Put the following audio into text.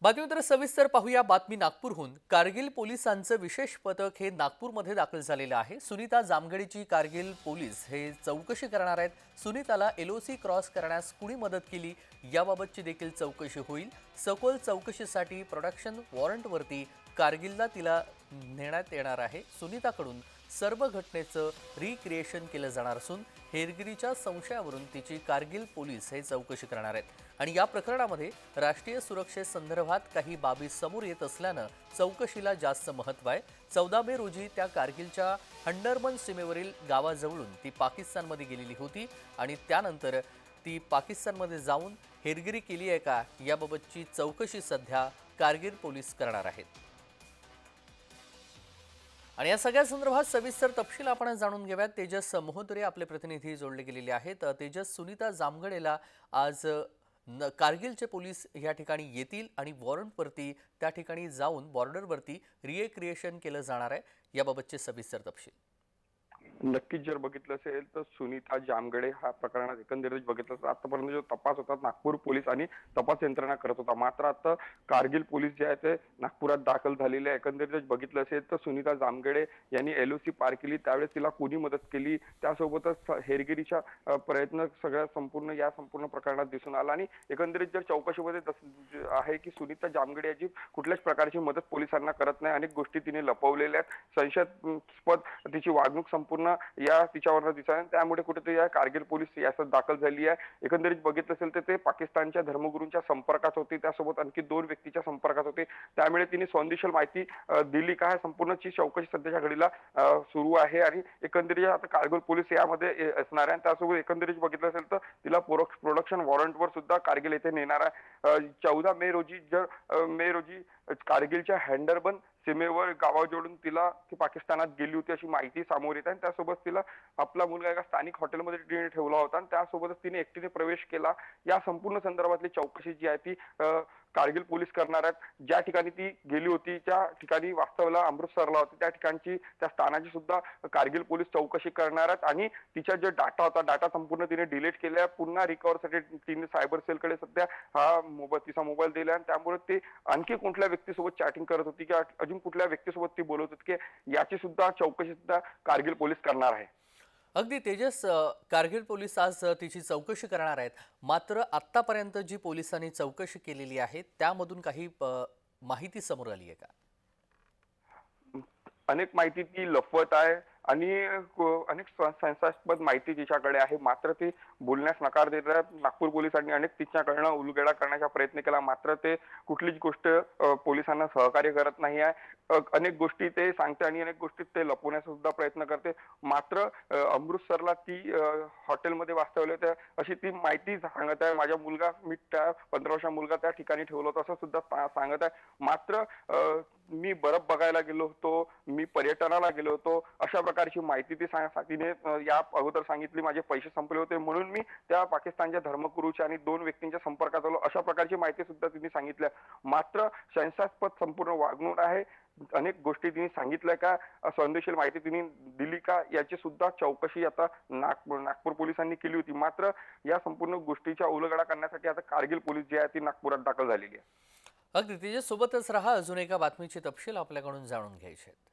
बातमीतर सविस्तर पाहूया। बातमी नागपूरहून। कारगिल पोलिसांचं विशेष पथक हे नागपूरमध्ये दाखल झालेलं आहे। सुनीता जामगडेची कारगिल पोलीस हे चौकशी करणार आहेत। सुनीताला एलओसी क्रॉस करण्यास कुणी मदत केली याबाबतची देखील चौकशी होईल। सखोल चौकशीसाठी प्रोडक्शन वॉरंटवरती कारगिलला तिला नेण्यात येणार आहे। सुनीताकडून सर्व घटनेचं रिक्रिएशन केलं जाणार असून हेरगिरीच्या संशयावरून तिची कारगिल पोलीस हे चौकशी करणार आहेत। आणि या प्रकरणामध्ये राष्ट्रीय सुरक्षेसंदर्भात काही बाबी समोर येत असल्यानं चौकशीला जास्त महत्त्व आहे। 14 मे रोजी त्या कारगिलच्या हंडरबन सीमेवरील गावाजवळून ती पाकिस्तानमध्ये गेलेली होती आणि त्यानंतर ती पाकिस्तानमध्ये जाऊन हेरगिरी केली आहे का याबाबतची चौकशी सध्या कारगिल पोलीस करणार आहेत। आणि या सगळ्या संदर्भात सविस्तर तपशील आपण जाणून घेऊयात। तेजस मोहतरे आपले प्रतिनिधी जोडले गेलेले आहेत। तेजस, सुनीता जामगडेला आज कारगिलचे पोलीस या ठिकाणी येतील आणि वॉरंटवरती त्या ठिकाणी जाऊन बॉर्डरवरती रिक्रिएशन केलं जाणार आहे। याबाबतचे सविस्तर तपशील नक्कीच जर बघितलं असेल तर सुनीता जामगडे हा प्रकरणात एकंदरीत बघितलं तर आतापर्यंत जो तपास होता नागपूर पोलीस आणि तपास यंत्रणा करत होता, मात्र आता कारगिल पोलीस जे आहे ते नागपुरात दाखल झालेले आहे। एकंदरीत बघितलं असेल तर सुनीता जामगडे यांनी एलओसी पार केली, त्यावेळेस तिला कोणी मदत केली, त्यासोबतच हेरगिरीचा प्रयत्न सगळ्या संपूर्ण प्रकरणात दिसून आला। आणि एकंदरीत जर चौकशीमध्ये आहे की सुनीता जामगडे याची कुठल्याच प्रकारची मदत पोलिसांना करत नाही, अनेक गोष्टी तिने लपवलेल्या आहेत, संशयास्पद तिची वागणूक संपूर्ण या तिच्यावर दिसत आहे, त्यामुळे कुठेतरी या कारगिल पोलीस याच्यात दाखल झाली आहे। एकंदरीत बघितलं असेल तर ते पाकिस्तानच्या धर्मगुरूंच्या संपर्कात होते, त्यासोबत आणखी 2 व्यक्तीच्या संपर्कात होते, त्यामुळे तिने संशयास्पद माहिती दिली का संपूर्णची चौकशी सध्याच्या घडीला सुरू आहे। आणि एकंदरीत आता कारगिल पोलीस यामध्ये असणार आहे। त्यासोबत एकंदरीत बघितलं असेल तर तिला प्रोडक्शन वॉरंटवर सुद्धा कारगिल येथे नेणार आहे। 14 मे रोजी कारगिलच्या हँडरबन सीमेवर गावाजवळून तिला ती पाकिस्तानात गेली होती अशी माहिती समोर येत आहे। त्यासोबत तिला आपला मुलगा एका स्थानिक हॉटेलमध्ये तिने ठेवला होता आणि त्यासोबतच तिने एकटीने प्रवेश केला। या संपूर्ण संदर्भातली चौकशी जी आहे ती कारगिल पोलीस करणार आहेत। ज्या ठिकाणी ती गेली होती त्या ठिकाणी वास्तवाला अमृतसरला होती, त्या ठिकाणची त्या स्थानाची सुद्धा कारगिल पोलीस चौकशी करणार आहेत। आणि तिचा जो डाटा होता, डाटा संपूर्ण तिने डिलीट केला, पुन्हा रिकव्हरसाठी तिने सायबर सेलकडे सध्या तिचा मोबाईल दिला आणि त्यामुळे ते आणखी कुठल्या व्यक्तीसोबत चॅटिंग करत होती की अजून कुठल्या व्यक्तीसोबत ती बोलत होती की याची सुद्धा चौकशी सुद्धा कारगिल पोलीस करणार आहे। अगदी तेजस, कारगिल पोलीस आज तिची चौकशी करणार आहेत, मात्र आत्तापर्यंत जी पोलिसांनी चौकशी केलेली आहे त्यामधून काही माहिती समोर आली आहे का? अनेक माहिती ती लपवत आहे आणि अनेक संशयास्पद माहिती तिच्याकडे आहे, मात्र ती बोलण्यास नकार देत आहे। नागपूर पोलिसांनी अनेक तिच्याकडनं उलगडा करण्याचा प्रयत्न केला, मात्र ते कुठलीच गोष्ट पोलिसांना सहकार्य करत नाही आहे। अनेक गोष्टी ते सांगते आणि अनेक गोष्टी ते लपवण्याचा सुद्धा प्रयत्न करते, मात्र अमृतसरला ती हॉटेलमध्ये वास्तवले होते अशी ती माहिती सांगत आहे। माझा मुलगा, मी त्या 15 वर्षाचा मुलगा त्या ठिकाणी ठेवला होता असं सुद्धा सांगत आहे। मात्र मी बर्फ बघायला गेलो होतो, मी पर्यटनाला गेलो होतो अशा प्रकारची माहिती तिने या अगोदर सांगितली। माझे पैसे संपले होते म्हणून मी त्या पाकिस्तानच्या धर्मगुरूच्या आणि 2 व्यक्तींच्या संपर्कात आलो अशा प्रकारची माहिती सुद्धा तिने सांगितल्या, मात्र संशयास्पद संपूर्ण वागणूक आहे। अनेक गोष्टी तिने सांगितल्या का, संदेशील माहिती तिने दिली का याची सुद्धा चौकशी आता नागपूर पोलिसांनी केली होती, मात्र या संपूर्ण गोष्टीचा उलगडा करण्यासाठी आता कारगिल पोलीस जी आहे ती नागपुरात दाखल झालेली आहे। अगदी त्याच्यासोबतच राहा, अजून एका बातमीचे तपशील आपल्याकडून जाणून घ्यायचे आहेत।